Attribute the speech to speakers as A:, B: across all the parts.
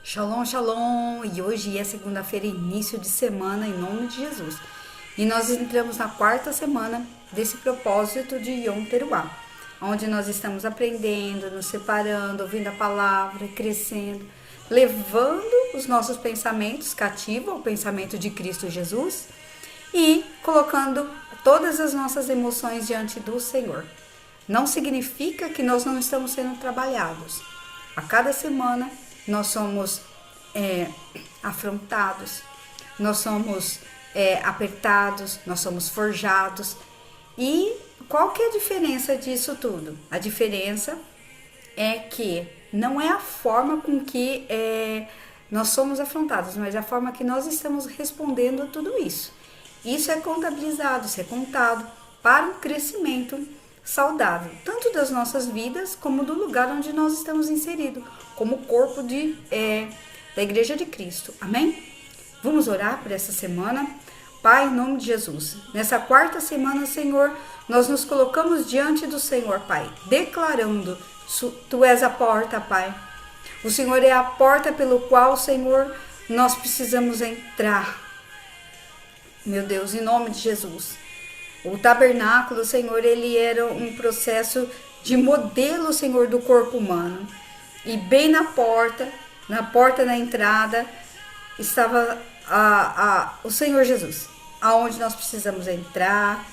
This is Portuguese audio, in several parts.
A: Shalom, shalom! E hoje é segunda-feira, início de semana, em nome de Jesus. E nós entramos na quarta semana desse propósito de Yom Teruah, onde nós estamos aprendendo, nos separando, ouvindo a palavra, crescendo, levando os nossos pensamentos cativos ao pensamento de Cristo Jesus e colocando todas as nossas emoções diante do Senhor. Não significa que nós não estamos sendo trabalhados. A cada semana nós somos afrontados, nós somos apertados, nós somos forjados. E qual que é a diferença disso tudo? A diferença é que não é a forma com que nós somos afrontados, mas a forma que nós estamos respondendo a tudo isso. Isso é contabilizado, isso é contado para um crescimento saudável, tanto das nossas vidas como do lugar onde nós estamos inseridos, como corpo da Igreja de Cristo. Amém? Vamos orar por essa semana? Pai, em nome de Jesus, nessa quarta semana, Senhor, nós nos colocamos diante do Senhor, Pai, declarando, Tu és a porta, Pai. O Senhor é a porta pelo qual, Senhor, nós precisamos entrar. Meu Deus, em nome de Jesus. O tabernáculo, Senhor, ele era um processo de modelo, Senhor, do corpo humano. E bem na porta da entrada, estava o Senhor Jesus, aonde nós precisamos entrar,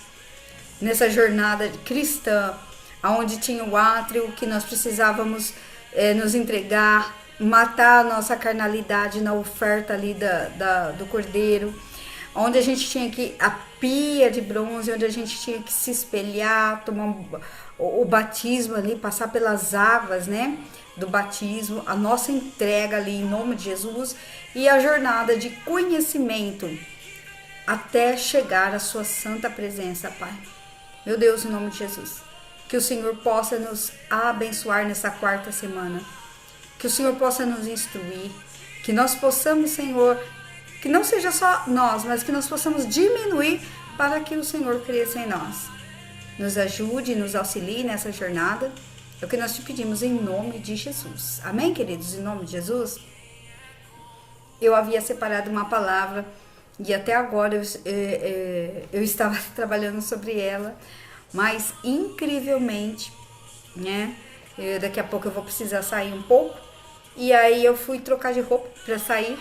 A: nessa jornada cristã, aonde tinha o átrio que nós precisávamos nos entregar, matar a nossa carnalidade na oferta ali do cordeiro, onde a gente tinha que, a pia de bronze, onde a gente tinha que se espelhar, tomar o batismo ali, passar pelas águas, né, do batismo, a nossa entrega ali em nome de Jesus e a jornada de conhecimento até chegar à sua santa presença, Pai. Meu Deus, em nome de Jesus, que o Senhor possa nos abençoar nessa quarta semana, que o Senhor possa nos instruir, que nós possamos, Senhor, que não seja só nós, mas que nós possamos diminuir para que o Senhor cresça em nós. Nos ajude, nos auxilie nessa jornada. É o que nós te pedimos em nome de Jesus. Amém, queridos? Em nome de Jesus. Eu havia separado uma palavra e até agora eu estava trabalhando sobre ela, mas incrivelmente, né? Daqui a pouco eu vou precisar sair um pouco. E aí eu fui trocar de roupa para sair.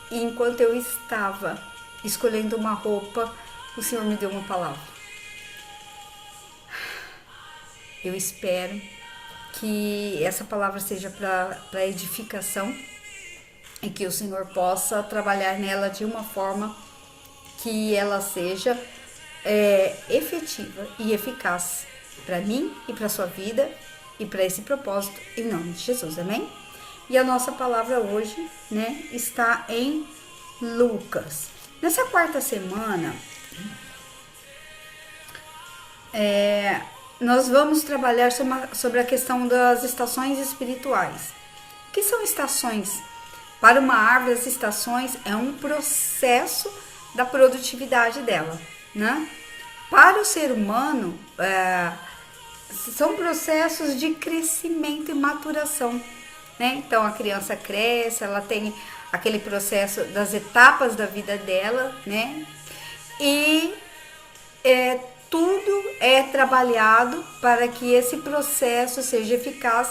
A: E enquanto eu estava escolhendo uma roupa, o Senhor me deu uma palavra. Eu espero que essa palavra seja para edificação e que o Senhor possa trabalhar nela de uma forma que ela seja efetiva e eficaz para mim e para a sua vida e para esse propósito, em nome de Jesus, amém? E a nossa palavra hoje, né, está em Lucas. Nessa quarta semana, nós vamos trabalhar sobre a questão das estações espirituais. O que são estações? Para uma árvore, as estações é um processo da produtividade dela, né? Para o ser humano, são processos de crescimento e maturação. Né? Então a criança cresce, ela tem aquele processo das etapas da vida dela, né? E tudo é trabalhado para que esse processo seja eficaz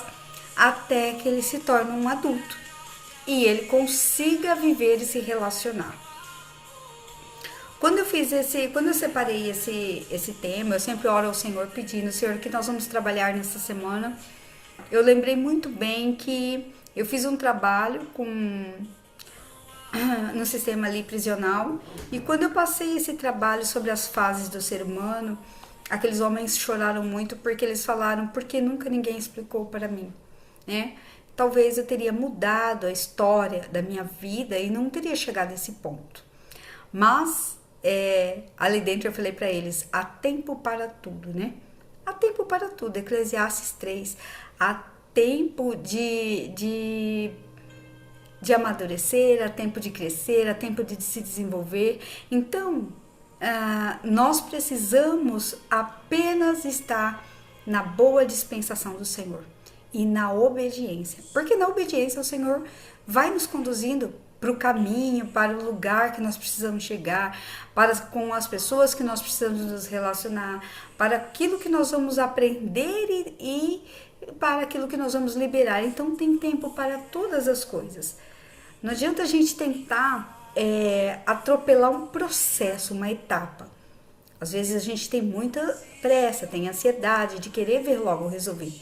A: até que ele se torne um adulto e ele consiga viver e se relacionar. Quando eu separei esse tema, eu sempre oro ao Senhor pedindo, Senhor, que nós vamos trabalhar nessa semana. Eu lembrei muito bem que eu fiz um trabalho no sistema ali prisional e quando eu passei esse trabalho sobre as fases do ser humano, aqueles homens choraram muito porque eles falaram, porque nunca ninguém explicou para mim, né? Talvez eu teria mudado a história da minha vida e não teria chegado a esse ponto. Mas ali dentro eu falei para eles, há tempo para tudo, né? Há tempo para tudo, Eclesiastes 3, há tempo de amadurecer, há tempo de crescer, há tempo de se desenvolver. Então, nós precisamos apenas estar na boa dispensação do Senhor. e na obediência. Porque na obediência o Senhor vai nos conduzindo para o caminho, para o lugar que nós precisamos chegar, para com as pessoas que nós precisamos nos relacionar, para aquilo que nós vamos aprender e para aquilo que nós vamos liberar. Então tem tempo para todas as coisas. Não adianta a gente tentar atropelar um processo, uma etapa. Às vezes a gente tem muita pressa, tem ansiedade de querer ver logo resolver.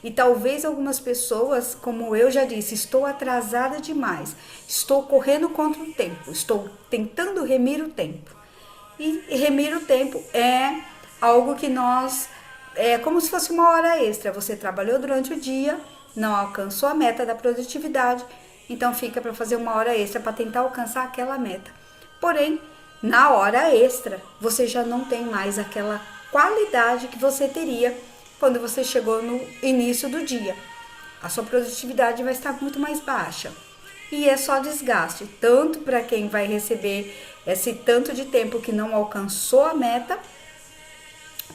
A: E talvez algumas pessoas, como eu já disse, estou atrasada demais, estou correndo contra o tempo, estou tentando remir o tempo. E remir o tempo é algo que é como se fosse uma hora extra. Você trabalhou durante o dia, não alcançou a meta da produtividade, então fica para fazer uma hora extra para tentar alcançar aquela meta. Porém, na hora extra, você já não tem mais aquela qualidade que você teria quando você chegou no início do dia. A sua produtividade vai estar muito mais baixa. E é só desgaste, tanto para quem vai receber esse tanto de tempo que não alcançou a meta,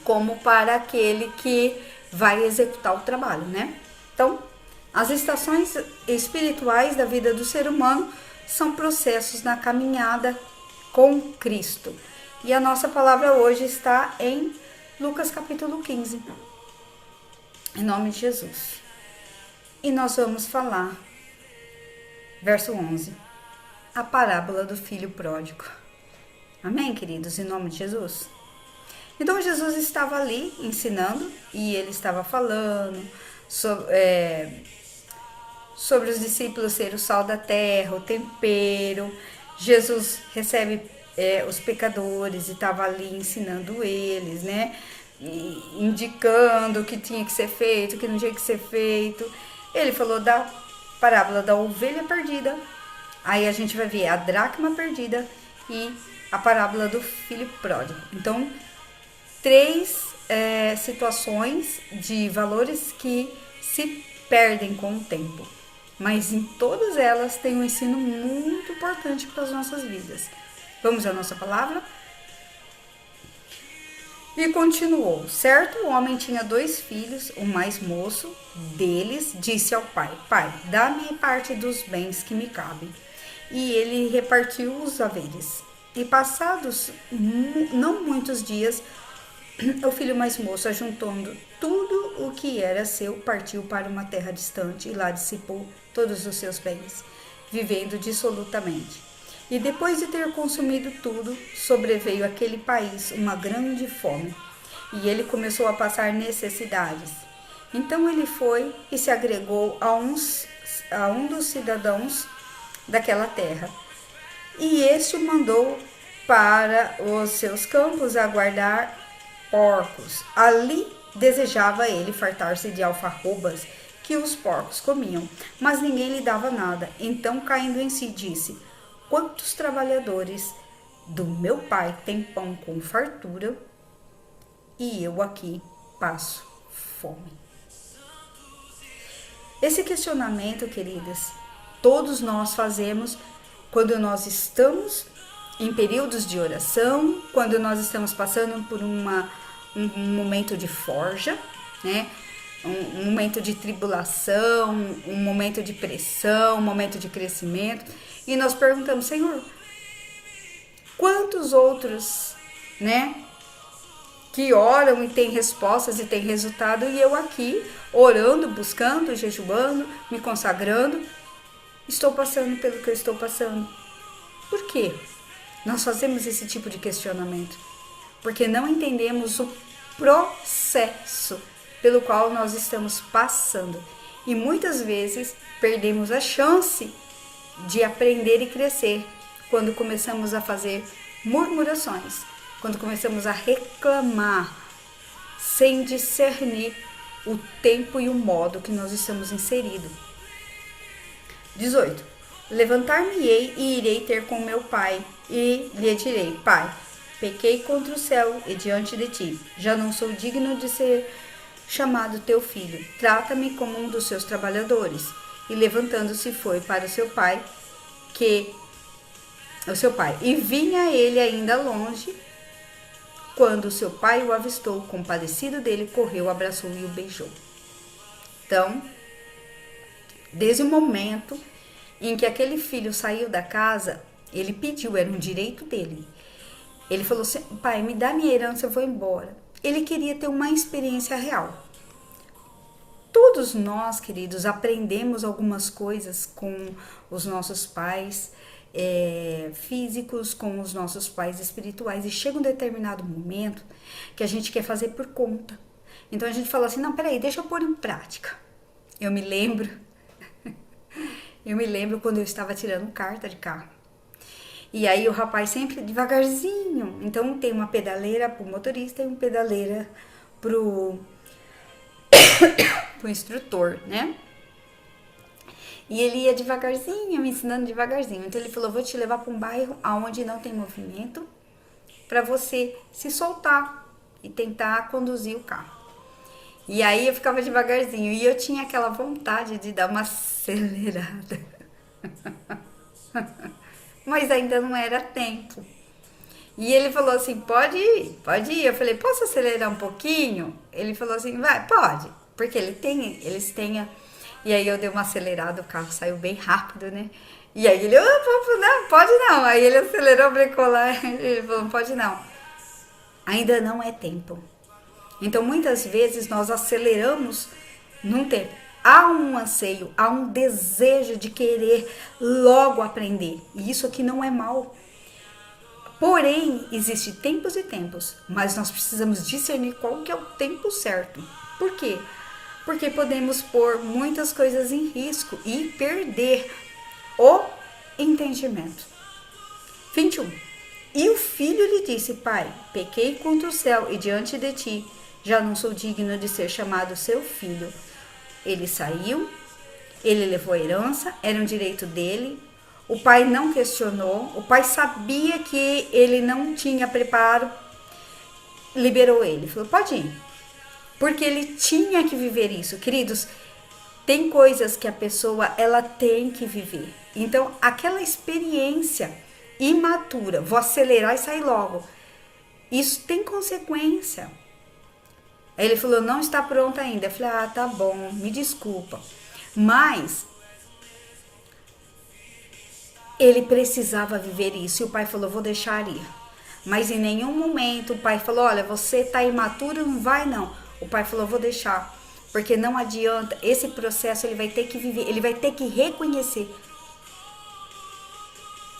A: como para aquele que vai executar o trabalho, né? Então, as estações espirituais da vida do ser humano são processos na caminhada com Cristo. E a nossa palavra hoje está em Lucas capítulo 15. Em nome de Jesus. E nós vamos falar, verso 11, a parábola do filho pródigo. Amém, queridos? Em nome de Jesus. Então Jesus estava ali ensinando e ele estava falando sobre os discípulos ser o sal da terra, o tempero. Jesus recebe os pecadores e estava ali ensinando eles, né? Indicando o que tinha que ser feito, o que não tinha que ser feito. Ele falou da parábola da ovelha perdida. Aí a gente vai ver a dracma perdida e a parábola do filho pródigo. Então, 3 situações de valores que se perdem com o tempo. Mas em todas elas tem um ensino muito importante para as nossas vidas. Vamos à nossa palavra? E continuou, certo homem tinha 2 filhos, o mais moço deles disse ao pai, pai, dá-me parte dos bens que me cabem. E ele repartiu os haveres. E passados não muitos dias, o filho mais moço, ajuntando tudo o que era seu, partiu para uma terra distante e lá dissipou todos os seus bens, vivendo dissolutamente. E depois de ter consumido tudo, sobreveio àquele país uma grande fome, e ele começou a passar necessidades. Então ele foi e se agregou a um dos cidadãos daquela terra, e este o mandou para os seus campos a guardar porcos. Ali desejava ele fartar-se de alfarrobas que os porcos comiam, mas ninguém lhe dava nada. Então, caindo em si, disse: quantos trabalhadores do meu pai têm pão com fartura e eu aqui passo fome. Esse questionamento, queridas, todos nós fazemos quando nós estamos em períodos de oração, quando nós estamos passando por um momento de forja, né? Um momento de tribulação, um momento de pressão, um momento de crescimento, e nós perguntamos: Senhor, quantos outros, né, que oram e têm respostas e têm resultado, e eu aqui orando, buscando, jejuando, me consagrando, estou passando pelo que eu estou passando. Por quê? Nós fazemos esse tipo de questionamento porque não entendemos o processo pelo qual nós estamos passando, e muitas vezes perdemos a chance de aprender e crescer quando começamos a fazer murmurações, quando começamos a reclamar sem discernir o tempo e o modo que nós estamos inseridos. 18. Levantar-me-ei e irei ter com meu pai, e lhe direi: Pai, pequei contra o céu e diante de ti, já não sou digno de ser chamado teu filho, trata-me como um dos seus trabalhadores. E levantando-se foi para o seu pai, e vinha ele ainda longe. Quando o seu pai o avistou, compadecido dele, correu, abraçou e o beijou. Então, Desde o momento em que aquele filho saiu da casa, ele pediu, era um direito dele. Ele falou assim, pai, me dá minha herança, eu vou embora. Ele queria ter uma experiência real. Todos nós, queridos, aprendemos algumas coisas com os nossos pais físicos, com os nossos pais espirituais. E chega um determinado momento que a gente quer fazer por conta. Então a gente fala assim, não, peraí, deixa eu pôr em prática. Eu me lembro quando eu estava tirando carta de carro. E aí o rapaz sempre devagarzinho. Então tem uma pedaleira pro motorista e uma pedaleira pro instrutor, né? E ele ia devagarzinho, me ensinando devagarzinho. Então ele falou, vou te levar para um bairro onde não tem movimento, para você se soltar e tentar conduzir o carro. E aí eu ficava devagarzinho e eu tinha aquela vontade de dar uma acelerada. Mas ainda não era tempo. E ele falou assim, pode ir. Eu falei, posso acelerar um pouquinho? Ele falou assim, vai, pode. Porque eles têm... E aí eu dei uma acelerada, o carro saiu bem rápido, né? E aí ele, não, pode não. Aí ele acelerou, brecou lá, ele falou, pode não. Ainda não é tempo. Então muitas vezes nós aceleramos num tempo. Há um anseio, há um desejo de querer logo aprender. E isso aqui não é mal. Porém, existem tempos e tempos, mas nós precisamos discernir qual que é o tempo certo. Por quê? Porque podemos pôr muitas coisas em risco e perder o entendimento. 21. E o filho lhe disse, pai, pequei contra o céu e diante de ti, já não sou digno de ser chamado seu filho. Ele saiu, ele levou a herança, era um direito dele. O pai não questionou, o pai sabia que ele não tinha preparo, liberou ele, falou, pode ir. Porque ele tinha que viver isso. Queridos, tem coisas que a pessoa, ela tem que viver. Então, aquela experiência imatura, vou acelerar e sair logo, isso tem consequência. Aí ele falou, não está pronta ainda. Eu falei, tá bom, me desculpa. Mas ele precisava viver isso. E o pai falou, vou deixar ir. Mas em nenhum momento o pai falou, olha, você está imaturo, não vai não. O pai falou, vou deixar. Porque não adianta, esse processo ele vai ter que viver, ele vai ter que reconhecer.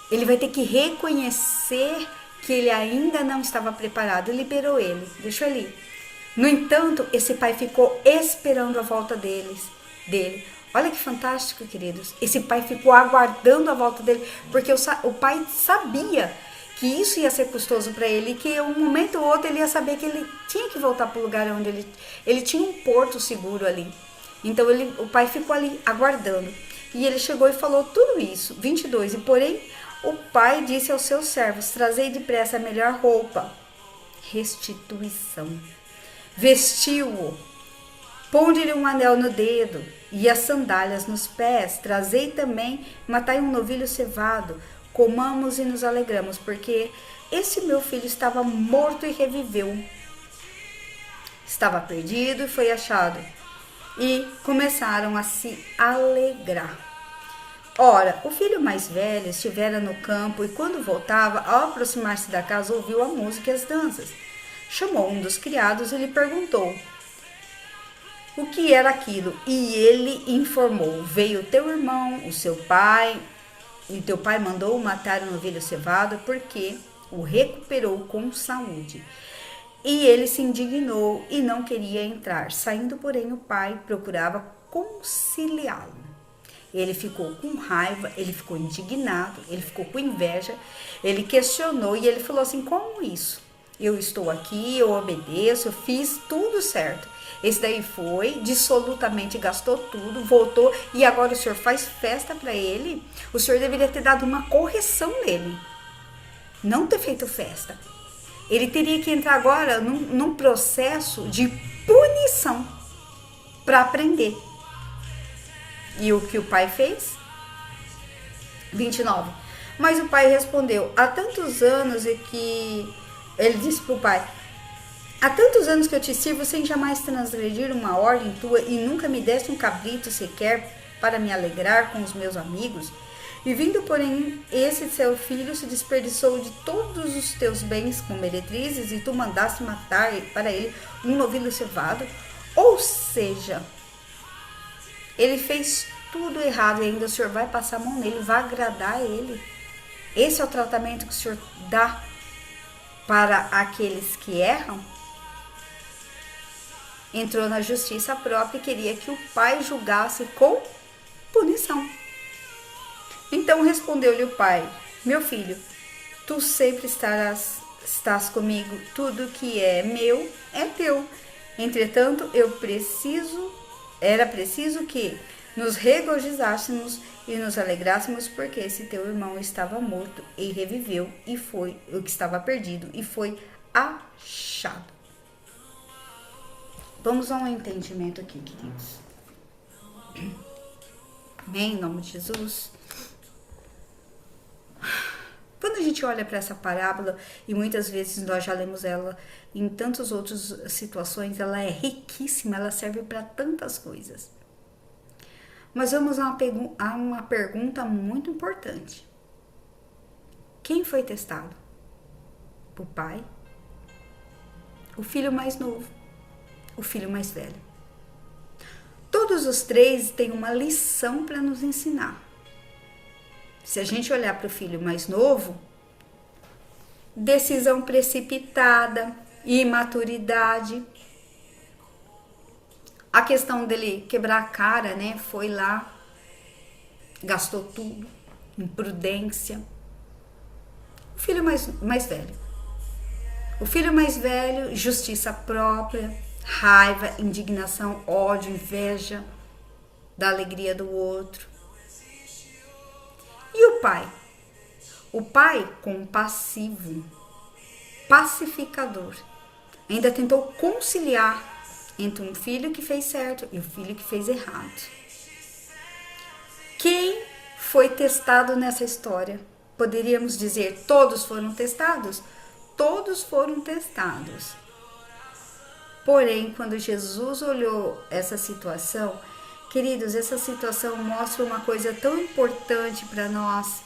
A: Ele vai ter que reconhecer que ele ainda não estava preparado. Liberou ele, deixou ele ir. No entanto, esse pai ficou esperando a volta dele. Olha que fantástico, queridos. Esse pai ficou aguardando a volta dele, porque o pai sabia que isso ia ser custoso para ele, e que um momento ou outro ele ia saber que ele tinha que voltar para o lugar onde ele tinha um porto seguro ali. Então o pai ficou ali aguardando. E ele chegou e falou tudo isso. 22. E porém, o pai disse aos seus servos, trazei depressa a melhor roupa. Restituição. Vestiu-o, ponde-lhe um anel no dedo e as sandálias nos pés. Trazei também, matai um novilho cevado, comamos e nos alegramos, porque esse meu filho estava morto e reviveu. Estava perdido e foi achado. E começaram a se alegrar. Ora, o filho mais velho estivera no campo e quando voltava, ao aproximar-se da casa, ouviu a música e as danças. Chamou um dos criados e lhe perguntou o que era aquilo. E ele informou, veio teu irmão, o seu pai, e teu pai mandou matar um novilho cevado porque o recuperou com saúde. E ele se indignou e não queria entrar. Saindo, porém, o pai procurava conciliá-lo. Ele ficou com raiva, ele ficou indignado, ele ficou com inveja, ele questionou e ele falou assim, como isso? Eu estou aqui, eu obedeço, eu fiz tudo certo. Esse daí foi, dissolutamente gastou tudo, voltou e agora o senhor faz festa para ele. O senhor deveria ter dado uma correção nele, não ter feito festa. Ele teria que entrar agora num processo de punição para aprender. E o que o pai fez? 29. Mas o pai respondeu, há tantos anos e que... Ele disse para o pai, há tantos anos que eu te sirvo sem jamais transgredir uma ordem tua e nunca me deste um cabrito sequer para me alegrar com os meus amigos? E vindo, porém, esse seu filho se desperdiçou de todos os teus bens com meretrizes, e tu mandaste matar para ele um novilho cevado? Ou seja, ele fez tudo errado e ainda o Senhor vai passar a mão nele, vai agradar ele. Esse é o tratamento que o Senhor dá para aqueles que erram? Entrou na justiça própria e queria que o pai julgasse com punição. Então respondeu-lhe o pai: meu filho, tu sempre estás comigo, tudo que é meu é teu. Entretanto, era preciso que nos regozijássemos e nos alegrássemos, porque esse teu irmão estava morto e reviveu, e foi o que estava perdido e foi achado. Vamos a um entendimento aqui, queridos. Amém? Em nome de Jesus. Quando a gente olha para essa parábola, e muitas vezes nós já lemos ela em tantas outras situações, ela é riquíssima, ela serve para tantas coisas. Mas vamos a uma pergunta muito importante. Quem foi testado? O pai? O filho mais novo? O filho mais velho? Todos os três têm uma lição para nos ensinar. Se a gente olhar para o filho mais novo, decisão precipitada, imaturidade. A questão dele quebrar a cara, né? Foi lá, gastou tudo, imprudência. O filho mais velho. O filho mais velho, justiça própria, raiva, indignação, ódio, inveja da alegria do outro. E o pai? O pai compassivo, pacificador. Ainda tentou conciliar entre um filho que fez certo e um filho que fez errado. Quem foi testado nessa história? Poderíamos dizer, todos foram testados? Todos foram testados. Porém, quando Jesus olhou essa situação, queridos, essa situação mostra uma coisa tão importante para nós,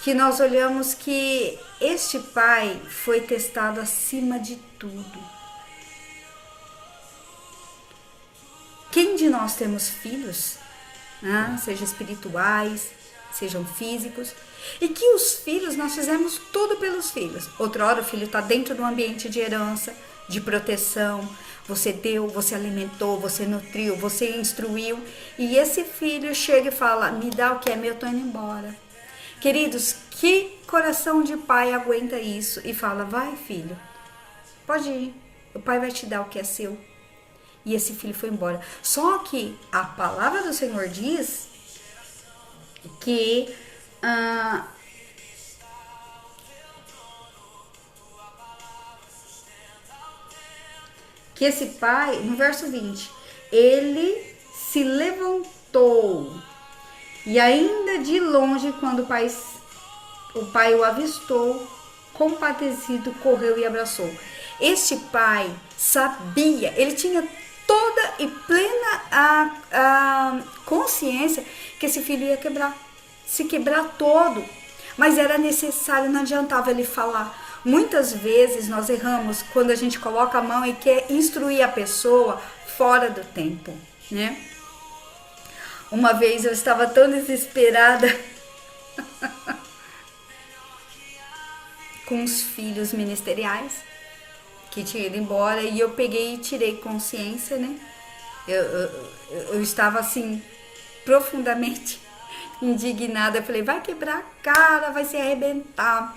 A: que nós olhamos que este pai foi testado acima de tudo. Quem de nós temos filhos, né? Sejam espirituais, sejam físicos, e que os filhos, nós fizemos tudo pelos filhos. Outrora o filho está dentro do ambiente de herança, de proteção, você deu, você alimentou, você nutriu, você instruiu, e esse filho chega e fala, me dá o que é meu, eu tô indo embora. Queridos, que coração de pai aguenta isso e fala, vai filho, pode ir, o pai vai te dar o que é seu. E esse filho foi embora. Só que a palavra do Senhor diz que esse pai, no verso 20, ele se levantou e ainda de longe, quando o pai o avistou, compadecido, correu e abraçou. Este pai sabia, ele tinha toda e plena a consciência que esse filho ia se quebrar todo, mas era necessário, não adiantava ele falar. Muitas vezes nós erramos quando a gente coloca a mão e quer instruir a pessoa fora do tempo, né? Uma vez eu estava tão desesperada com os filhos ministeriais que tinha ido embora, e eu peguei e tirei consciência, né? Eu estava assim profundamente indignada. Eu falei, vai quebrar a cara, vai se arrebentar.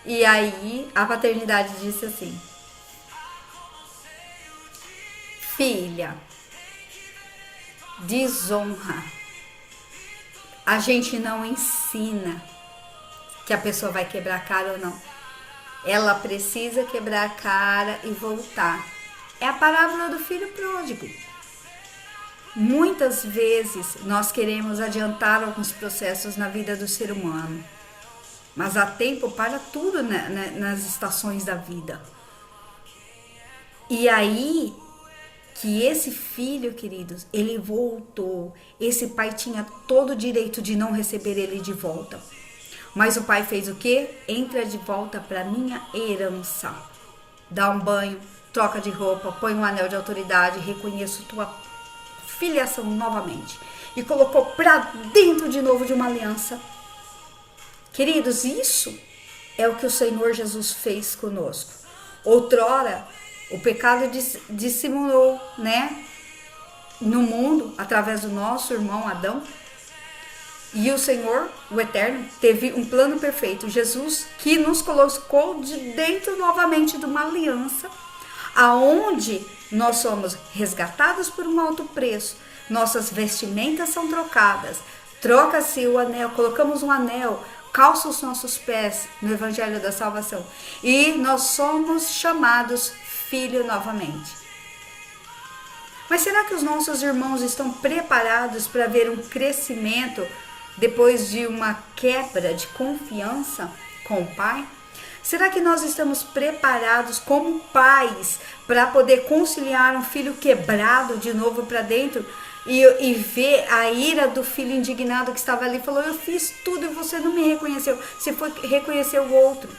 A: E aí a paternidade disse assim, filha, desonra. A gente não ensina que a pessoa vai quebrar a cara ou não. Ela precisa quebrar a cara e voltar. É a parábola do filho pródigo. Muitas vezes nós queremos adiantar alguns processos na vida do ser humano, mas há tempo para tudo nas estações da vida. E aí que esse filho, queridos, ele voltou. Esse pai tinha todo o direito de não receber ele de volta. Mas o pai fez o quê? Entra de volta para minha herança. Dá um banho, troca de roupa, põe um anel de autoridade, reconheço tua filiação novamente. E colocou para dentro de novo de uma aliança. Queridos, isso é o que o Senhor Jesus fez conosco. Outrora, o pecado dissimulou, né, no mundo, através do nosso irmão Adão. E o Senhor, o Eterno, teve um plano perfeito. Jesus, que nos colocou de dentro novamente de uma aliança, aonde nós somos resgatados por um alto preço. Nossas vestimentas são trocadas. Troca-se o anel, colocamos um anel, calça os nossos pés no Evangelho da Salvação. E nós somos chamados filho novamente. Mas será que os nossos irmãos estão preparados para ver um crescimento depois de uma quebra de confiança com o Pai? Será que nós estamos preparados como pais para poder conciliar um filho quebrado de novo para dentro e ver a ira do filho indignado que estava ali e falou: eu fiz tudo e você não me reconheceu, você foi reconhecer o outro?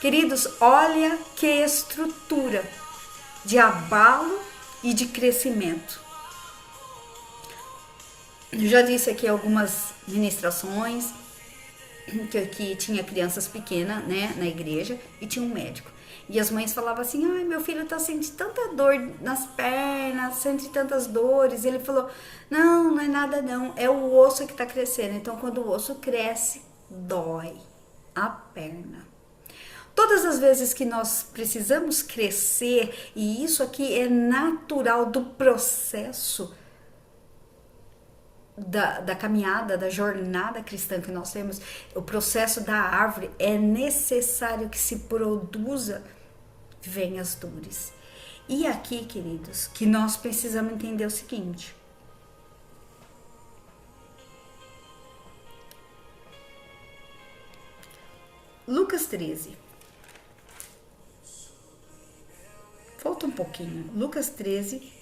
A: Queridos, olha que estrutura de abalo e de crescimento. Eu já disse aqui algumas ministrações que tinha crianças pequenas, né, na igreja, e tinha um médico. E as mães falavam assim: ai, meu filho tá sentindo tanta dor nas pernas, sente tantas dores. Ele falou: não, não é nada não, é o osso que tá crescendo. Então quando o osso cresce, dói a perna. Todas as vezes que nós precisamos crescer, e isso aqui é natural do processo da caminhada, da jornada cristã que nós temos, o processo da árvore, é necessário que se produza, vem as dores. E aqui, queridos, que nós precisamos entender o seguinte: Lucas 13. Volta um pouquinho. Lucas 13.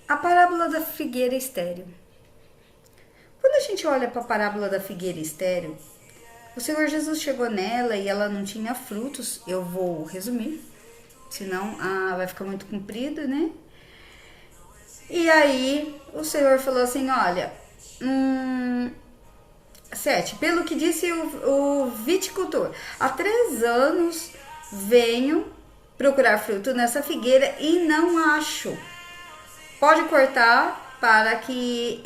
A: A parábola da figueira estéril. Quando a gente olha para a parábola da figueira estéril, o Senhor Jesus chegou nela e ela não tinha frutos. Eu vou resumir, senão vai ficar muito comprido, né? E aí o Senhor falou assim: olha, 7. Pelo que disse o viticultor, há 3 anos venho procurar fruto nessa figueira e não acho. Pode cortar para que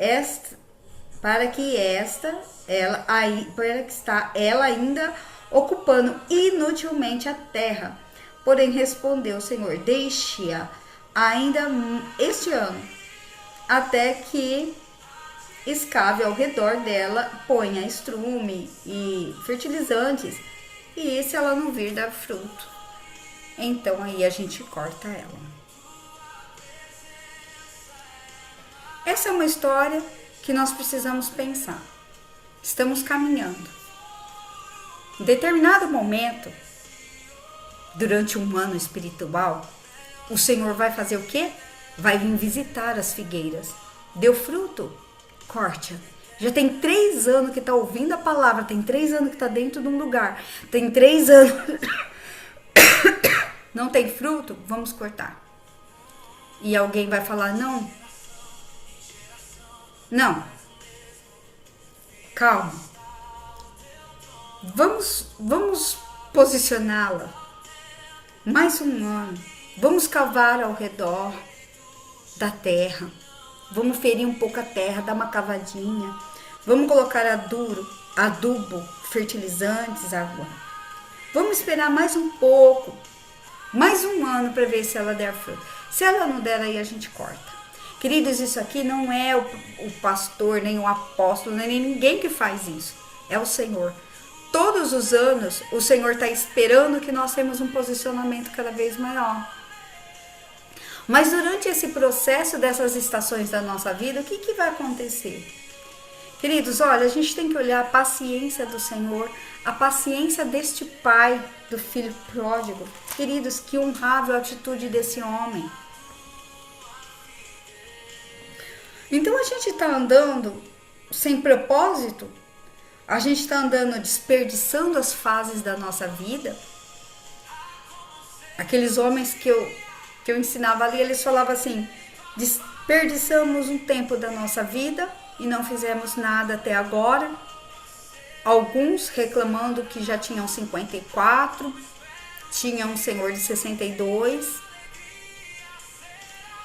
A: ela ainda ocupando inutilmente a terra. Porém respondeu o Senhor: deixe-a ainda este ano, até que escave ao redor dela, ponha estrume e fertilizantes, e se ela não vir dar fruto, então aí a gente corta ela. Essa é uma história que nós precisamos pensar. Estamos caminhando. Em determinado momento, durante um ano espiritual, o Senhor vai fazer o quê? Vai vir visitar as figueiras. Deu fruto? Corte. Já tem 3 anos que está ouvindo a palavra, tem 3 anos que está dentro de um lugar, tem 3 anos, não tem fruto? Vamos cortar. E alguém vai falar: não, calma, vamos posicioná-la mais um ano, vamos cavar ao redor da terra, vamos ferir um pouco a terra, dar uma cavadinha, vamos colocar adubo, fertilizantes, água, vamos esperar mais um pouco, mais um ano para ver se ela der fruto. Se ela não der, aí a gente corta. Queridos, isso aqui não é o pastor, nem o apóstolo, nem ninguém que faz isso. É o Senhor. Todos os anos, o Senhor está esperando que nós tenhamos um posicionamento cada vez maior. Mas durante esse processo dessas estações da nossa vida, o que vai acontecer? Queridos, olha, a gente tem que olhar a paciência do Senhor, a paciência deste Pai, do filho pródigo. Queridos, que honrável atitude desse homem. Então a gente está andando sem propósito, a gente está andando desperdiçando as fases da nossa vida. Aqueles homens que eu ensinava ali, eles falavam assim: desperdiçamos um tempo da nossa vida e não fizemos nada até agora. Alguns reclamando que já tinham 54, tinha um senhor de 62.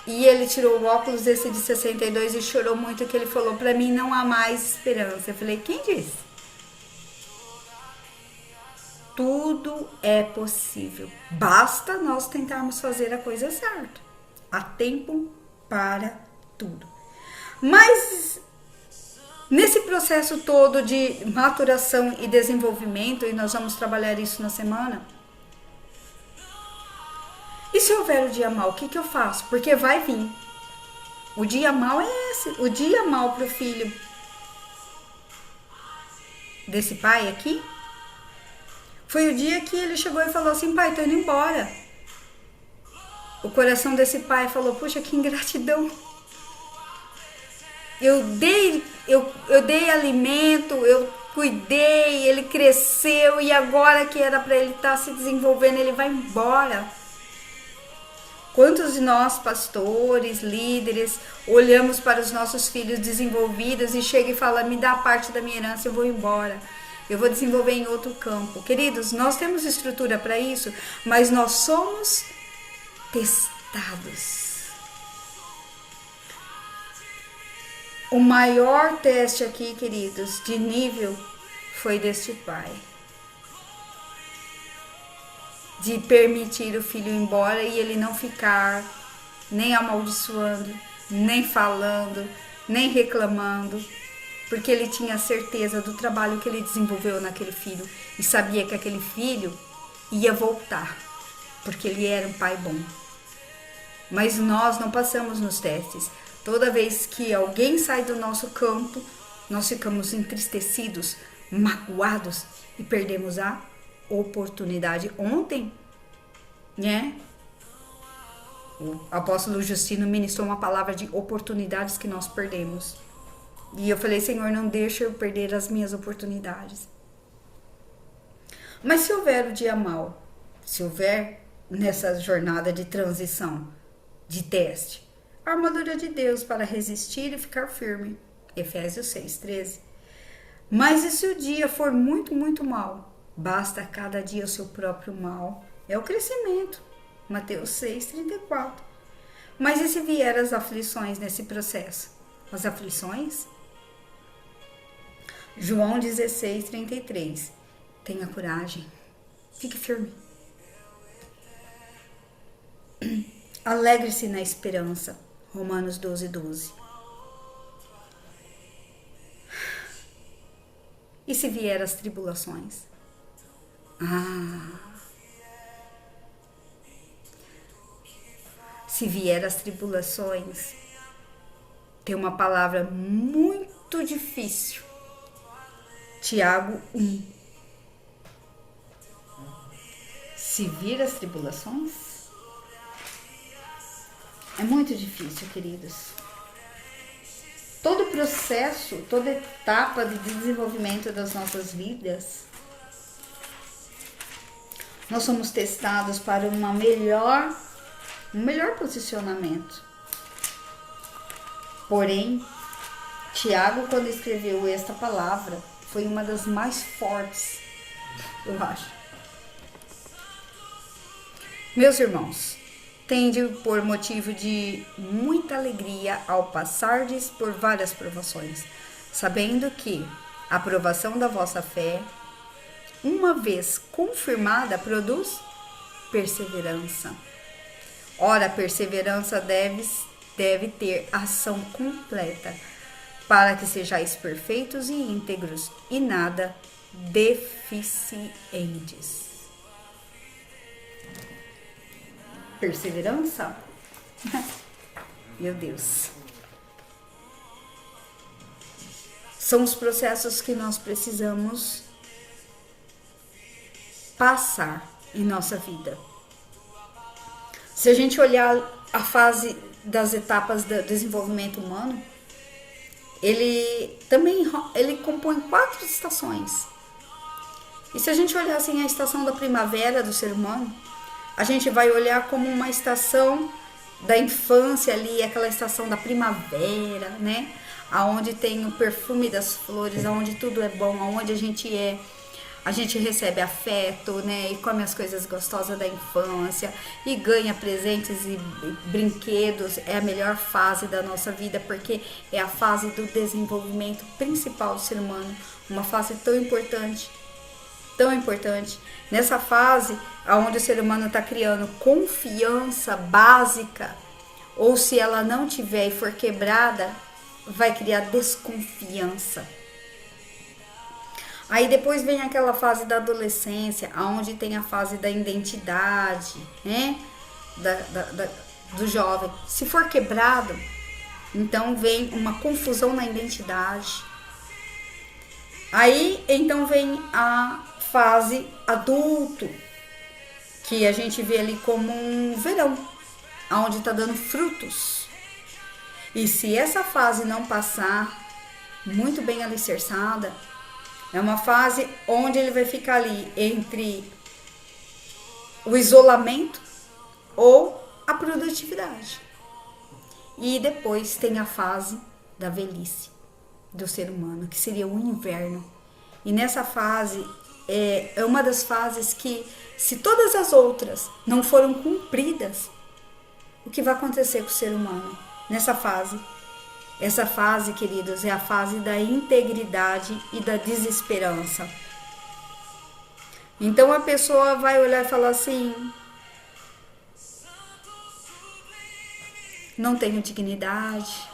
A: E ele tirou o óculos desse de 62 e chorou muito, que ele falou: para mim não há mais esperança. Eu falei: quem disse? Tudo é possível. Basta nós tentarmos fazer a coisa certa. Há tempo para tudo. Mas nesse processo todo de maturação e desenvolvimento, e nós vamos trabalhar isso na semana, e se houver o dia mau, o que eu faço? Porque vai vir. O dia mau é esse. O dia mau para o filho desse pai aqui foi o dia que ele chegou e falou assim: pai, tô indo embora. O coração desse pai falou: puxa, que ingratidão. Eu dei alimento, eu cuidei, ele cresceu, e agora que era para ele estar se desenvolvendo, ele vai embora. Quantos de nós, pastores, líderes, olhamos para os nossos filhos desenvolvidos e chega e fala: me dá parte da minha herança, eu vou embora. Eu vou desenvolver em outro campo. Queridos, nós temos estrutura para isso, mas nós somos testados. O maior teste aqui, queridos, de nível, foi deste pai. De permitir o filho ir embora e ele não ficar nem amaldiçoando, nem falando, nem reclamando, porque ele tinha certeza do trabalho que ele desenvolveu naquele filho e sabia que aquele filho ia voltar, porque ele era um pai bom. Mas nós não passamos nos testes. Toda vez que alguém sai do nosso campo, nós ficamos entristecidos, magoados e perdemos a oportunidade. Ontem, né, o apóstolo Justino ministrou uma palavra de oportunidades que nós perdemos. E eu falei: Senhor, não deixa eu perder as minhas oportunidades. Mas se houver o dia mau, se houver nessa jornada de transição, de teste, a armadura de Deus para resistir e ficar firme. Efésios 6:13. Mas e se o dia for muito, muito mau? Basta cada dia o seu próprio mal. É o crescimento. Mateus 6:34. Mas e se vier as aflições nesse processo? As aflições? João 16:33. Tenha coragem. Fique firme. Alegre-se na esperança. Romanos 12:12. E se vier as tribulações? Se vier as tribulações, tem uma palavra muito difícil. Tiago 1. Se vir as tribulações, é muito difícil, queridos. Todo processo, toda etapa de desenvolvimento das nossas vidas, nós somos testados para um melhor posicionamento. Porém, Tiago, quando escreveu esta palavra, foi uma das mais fortes, eu acho. Meus irmãos, tende por motivo de muita alegria ao passardes por várias provações, sabendo que a provação da vossa fé, uma vez confirmada, produz perseverança. Ora, a perseverança deve ter ação completa, para que sejais perfeitos e íntegros e nada deficientes. Perseverança? Meu Deus. São os processos que nós precisamos passar em nossa vida. Se a gente olhar a fase das etapas do desenvolvimento humano, ele compõe 4 estações. E se a gente olhar assim a estação da primavera do ser humano, a gente vai olhar como uma estação da infância ali, aquela estação da primavera, né? Aonde tem o perfume das flores, aonde tudo é bom, aonde a gente recebe afeto, né? E come as coisas gostosas da infância e ganha presentes e brinquedos. É a melhor fase da nossa vida, porque é a fase do desenvolvimento principal do ser humano, uma fase tão importante. Tão importante. Nessa fase, onde o ser humano está criando confiança básica, ou se ela não tiver e for quebrada, vai criar desconfiança. Aí depois vem aquela fase da adolescência, onde tem a fase da identidade, né? Do jovem. Se for quebrado, então vem uma confusão na identidade. Aí então vem a fase adulto, que a gente vê ali como um verão, onde está dando frutos. E se essa fase não passar muito bem alicerçada, é uma fase onde ele vai ficar ali entre o isolamento ou a produtividade. E depois tem a fase da velhice do ser humano, que seria o inverno. E nessa fase é uma das fases que, se todas as outras não foram cumpridas, o que vai acontecer com o ser humano nessa fase? Essa fase, queridos, é a fase da integridade e da desesperança. Então a pessoa vai olhar e falar assim: não tenho dignidade.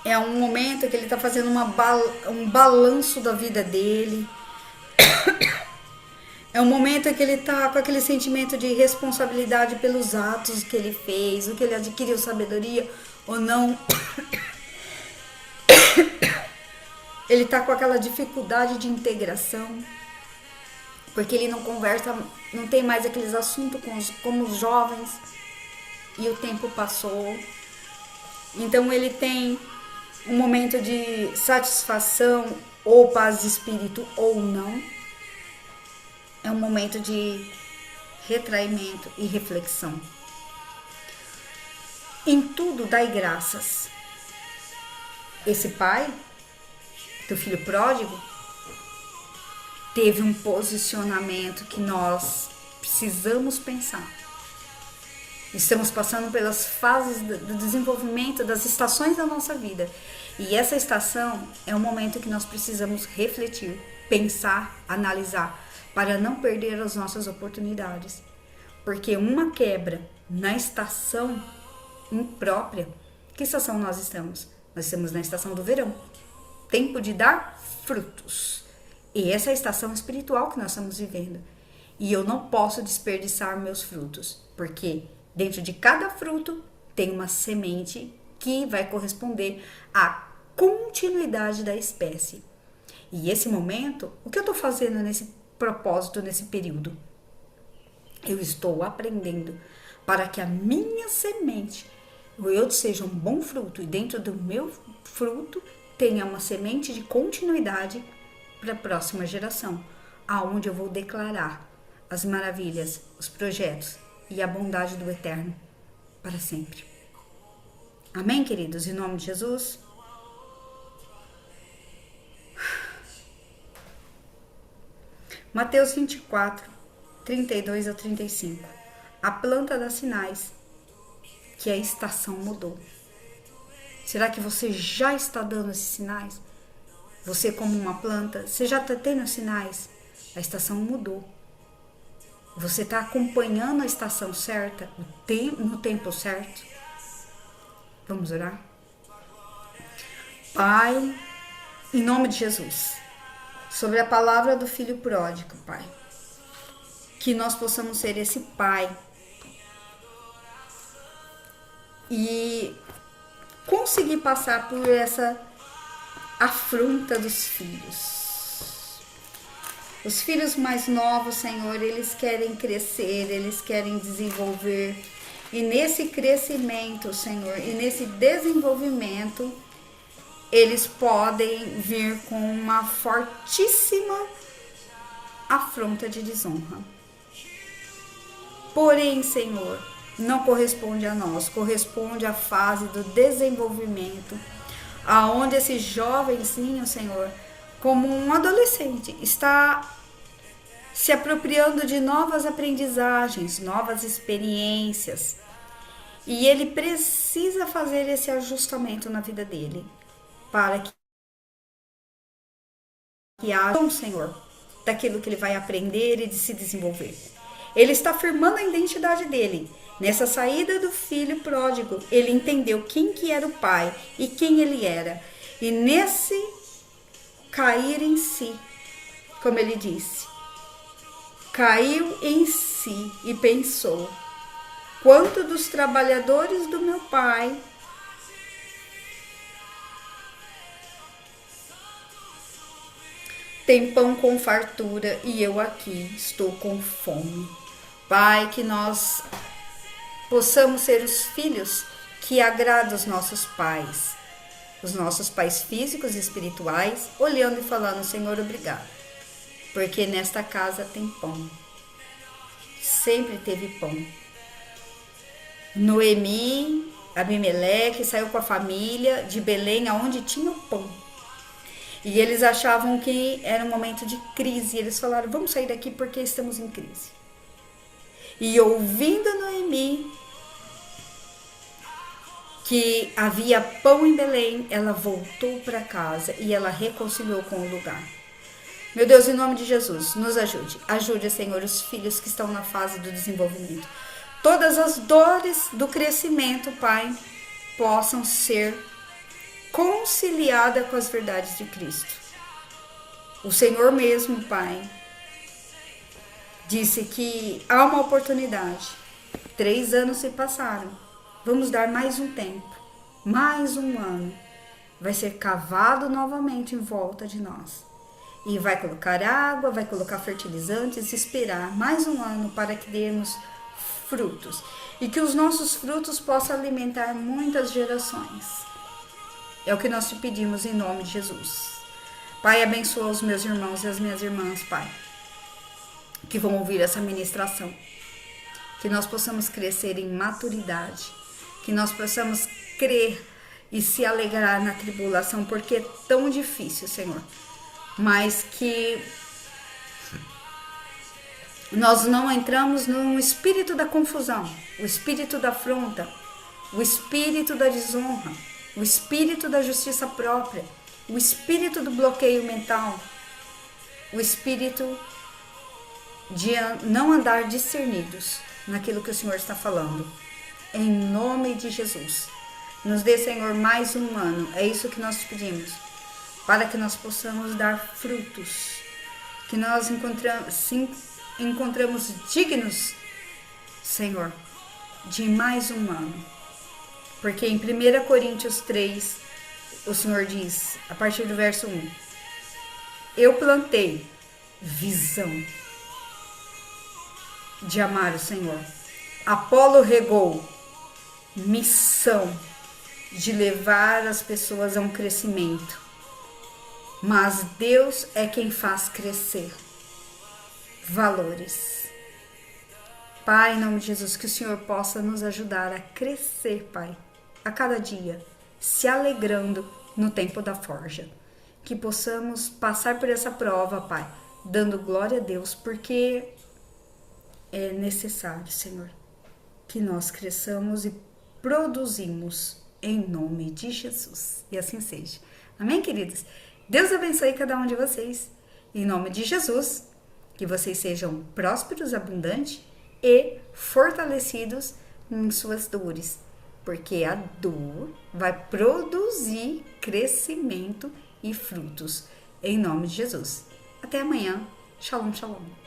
A: É um momento que ele está fazendo um balanço da vida dele. É um momento que ele está com aquele sentimento de responsabilidade pelos atos que ele fez, o que ele adquiriu sabedoria ou não. Ele está com aquela dificuldade de integração, porque ele não conversa, não tem mais aqueles assuntos como os jovens, e o tempo passou. Então ele tem um momento de satisfação ou paz de espírito ou não. É um momento de retraimento e reflexão. Em tudo dai graças. Esse pai do filho pródigo teve um posicionamento que nós precisamos pensar. Estamos passando pelas fases do desenvolvimento, das estações da nossa vida. E essa estação é um momento que nós precisamos refletir, pensar, analisar, para não perder as nossas oportunidades. Porque uma quebra na estação imprópria, que estação nós estamos? Nós estamos na estação do verão. Tempo de dar frutos. E essa é a estação espiritual que nós estamos vivendo. E eu não posso desperdiçar meus frutos, porque dentro de cada fruto tem uma semente que vai corresponder à continuidade da espécie. E esse momento, o que eu estou fazendo nesse propósito, nesse período? Eu estou aprendendo para que a minha semente, eu seja um bom fruto, e dentro do meu fruto tenha uma semente de continuidade para a próxima geração, aonde eu vou declarar as maravilhas, os projetos e a bondade do Eterno para sempre. Amém, queridos? Em nome de Jesus. Mateus 24, 32 a 35. A planta dá sinais que a estação mudou. Será que você já está dando esses sinais? Você, como uma planta, você já está tendo sinais? A estação mudou. Você está acompanhando a estação certa, no tempo certo? Vamos orar? Pai, em nome de Jesus, sobre a palavra do filho pródigo, Pai, que nós possamos ser esse pai e conseguir passar por essa afronta dos filhos. Os filhos mais novos, Senhor, eles querem crescer, eles querem desenvolver. E nesse crescimento, Senhor, e nesse desenvolvimento, eles podem vir com uma fortíssima afronta de desonra. Porém, Senhor, não corresponde a nós, corresponde à fase do desenvolvimento, aonde esse jovenzinho, Senhor, como um adolescente, está se apropriando de novas aprendizagens, novas experiências. E ele precisa fazer esse ajustamento na vida dele, para que haja, Senhor, daquilo que ele vai aprender e de se desenvolver. Ele está firmando a identidade dele. Nessa saída do filho pródigo, ele entendeu quem que era o pai e quem ele era. E nesse cair em si, como ele disse, caiu em si e pensou: quanto dos trabalhadores do meu pai tem pão com fartura e eu aqui estou com fome. Pai, que nós possamos ser os filhos que agradam os nossos pais físicos e espirituais, olhando e falando: Senhor, obrigado, porque nesta casa tem pão. Sempre teve pão. Noemi, Abimeleque saiu com a família de Belém, aonde tinha o pão. E eles achavam que era um momento de crise. Eles falaram: vamos sair daqui porque estamos em crise. E ouvindo Noemi que havia pão em Belém, ela voltou para casa e ela reconciliou com o lugar. Meu Deus, em nome de Jesus, nos ajude. Ajude, Senhor, os filhos que estão na fase do desenvolvimento. Todas as dores do crescimento, Pai, possam ser conciliadas com as verdades de Cristo. O Senhor mesmo, Pai, disse que há uma oportunidade. 3 anos se passaram. Vamos dar mais um tempo, mais um ano. Vai ser cavado novamente em volta de nós. E vai colocar água, vai colocar fertilizantes, esperar mais um ano para que demos frutos. E que os nossos frutos possam alimentar muitas gerações. É o que nós te pedimos em nome de Jesus. Pai, abençoa os meus irmãos e as minhas irmãs, Pai, que vão ouvir essa ministração. Que nós possamos crescer em maturidade. Que nós possamos crer e se alegrar na tribulação, porque é tão difícil, Senhor. Mas que nós não entramos no espírito da confusão, o espírito da afronta, o espírito da desonra, o espírito da justiça própria, o espírito do bloqueio mental, o espírito de não andar discernidos naquilo que o Senhor está falando. Em nome de Jesus. Nos dê, Senhor, mais um ano. É isso que nós te pedimos. Para que nós possamos dar frutos. Que nós encontramos dignos, Senhor, de mais um ano. Porque em 1 Coríntios 3, o Senhor diz, a partir do verso 1, eu plantei visão de amar o Senhor. Apolo regou, missão de levar as pessoas a um crescimento. Mas Deus é quem faz crescer valores. Pai, em nome de Jesus, que o Senhor possa nos ajudar a crescer, Pai, a cada dia, se alegrando no tempo da forja. Que possamos passar por essa prova, Pai, dando glória a Deus, porque é necessário, Senhor, que nós cresçamos e produzimos em nome de Jesus. E assim seja. Amém, queridos? Deus abençoe cada um de vocês. Em nome de Jesus, que vocês sejam prósperos, abundantes e fortalecidos em suas dores. Porque a dor vai produzir crescimento e frutos. Em nome de Jesus. Até amanhã. Shalom, shalom.